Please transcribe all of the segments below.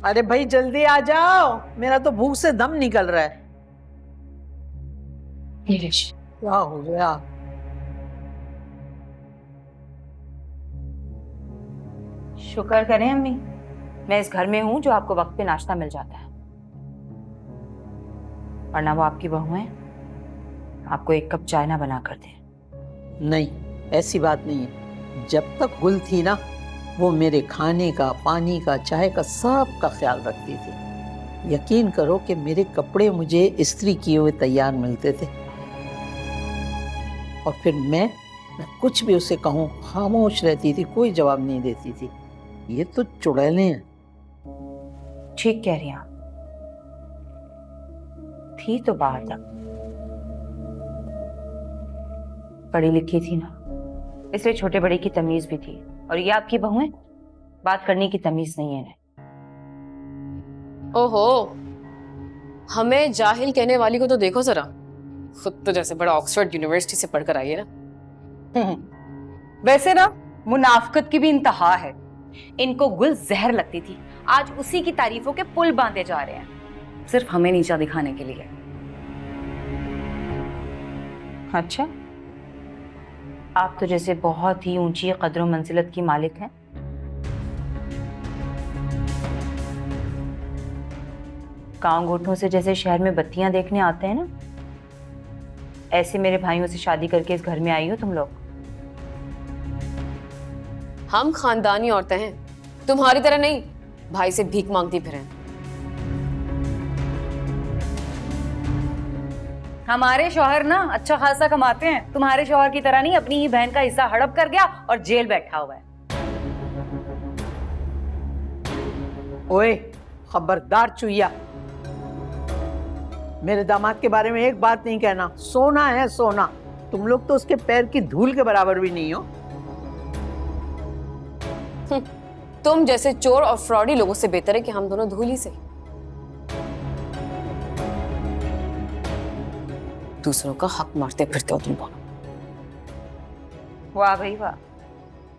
अरे भाई जल्दी आ जाओ, मेरा तो भूख से दम निकल रहा है। क्या हो गया? शुक्र करें अम्मी, मैं इस घर में हूँ जो आपको वक्त पे नाश्ता मिल जाता है, वरना वो आपकी बहू है, आपको एक कप चाय ना बना कर दे। नहीं, ऐसी बात नहीं है। जब तक गुल थी ना, वो मेरे खाने का, पानी का, चाय का सब का ख्याल रखती थी। यकीन करो कि मेरे कपड़े मुझे इस्त्री किए हुए तैयार मिलते थे, और फिर मैं कुछ भी उसे कहूँ खामोश रहती थी, कोई जवाब नहीं देती थी। ये तो चुड़ैलें हैं। ठीक कह रही हैं आप, थी तो बाहर तक पढ़ी लिखी थी ना, इसलिए छोटे बड़े की तमीज भी थी। और ये आपकी बहू है, बात करने की तमीज नहीं है इन्हें। ओहो, हमें जाहिल कहने वाली को तो देखो जरा, खुद तो जैसे बड़ा ऑक्सफोर्ड यूनिवर्सिटी से पढ़कर आई है ना। वैसे ना मुनाफकत की भी इंतहा है। इनको गुल जहर लगती थी, आज उसी की तारीफों के पुल बांधे जा रहे हैं, सिर्फ हमें नीचा दिखाने के लिए। अच्छा, आप तो जैसे बहुत ही ऊंची कदरों मंजिलत की मालिक हैं। गांव गोठों से जैसे शहर में बत्तियां देखने आते हैं ना, ऐसे मेरे भाइयों से शादी करके इस घर में आई हो तुम लोग। हम खानदानी औरतें हैं, तुम्हारी तरह नहीं भाई से भीख मांगती फिरें। हमारे शौहर ना अच्छा खासा कमाते हैं, तुम्हारे शौहर की तरह नहीं अपनी ही बहन का हिस्सा हड़प कर गया और जेल बैठा हुआ है। ओए खबरदार चुईया, मेरे दामाद के बारे में एक बात नहीं कहना। सोना है सोना, तुम लोग तो उसके पैर की धूल के बराबर भी नहीं हो। तुम जैसे चोर और फ्रॉडी लोगों से बेहतर है कि हम दोनों धूल ही से दूसरों का हक मारते फिरते हो तुम दोनों। वाह भाई वाह,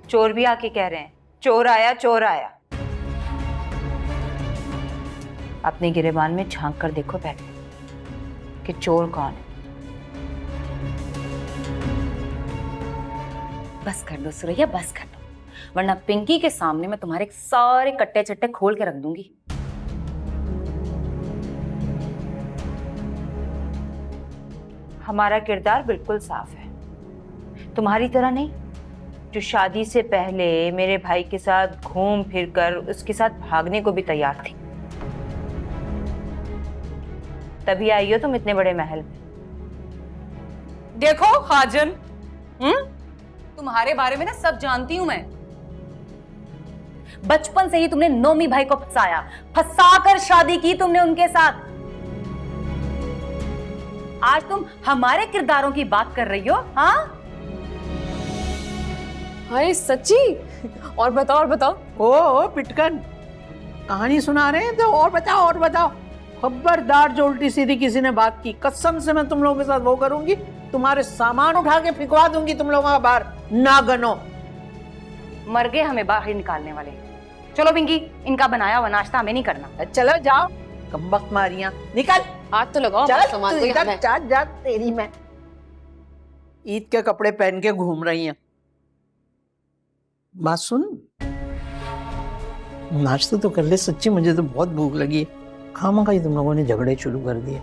चोर भी आके कह रहे हैं चोर आया चोर आया। अपने गिरेबान में झांक कर देखो पहले कि चोर कौन है। बस कर लो सुरैया, बस कर लो, वरना पिंकी के सामने मैं तुम्हारे सारे कट्टे चट्टे खोल के रख दूंगी। हमारा किरदार बिल्कुल साफ है, तुम्हारी तरह नहीं जो शादी से पहले मेरे भाई के साथ घूम फिर कर उसके साथ भागने को भी तैयार थी। तभी आई हो तुम इतने बड़े महल में। देखो हाजन, तुम्हारे बारे में ना सब जानती हूं मैं। बचपन से ही तुमने नौमी भाई को फंसाया, फंसाकर शादी की तुमने उनके साथ। आज तुम हमारे किरदारों की बात कर रही हो। हाँ हाय सच्ची? और बताओ और बताओ। ओ पिटकन, कहानी सुना रहे हैं तो और बताओ और बताओ। खबरदार जो उल्टी सीधी किसी ने बात की, कसम से मैं तुम लोगों के साथ वो करूंगी, तुम्हारे सामान उठा के फिकवा दूंगी तुम लोगों का बाहर। नागनो मर गए हमें बाहर निकालने वाले। चलो पिंकी, इनका बनाया हुआ नाश्ता हमें नहीं करना। चलो जाओ, कमबख्त मारियां, निकल। हाथ तो लगाओ चल सामान तू को इधर, हमें। जा जा तेरी मैं। ईद के कपड़े पहन के घूम रही हैं। बात सुन, नाश्ता तो कर ले, सच्ची मुझे तो बहुत भूख लगी है। खामखा ही तुम लोगों ने झगड़े शुरू कर दिए।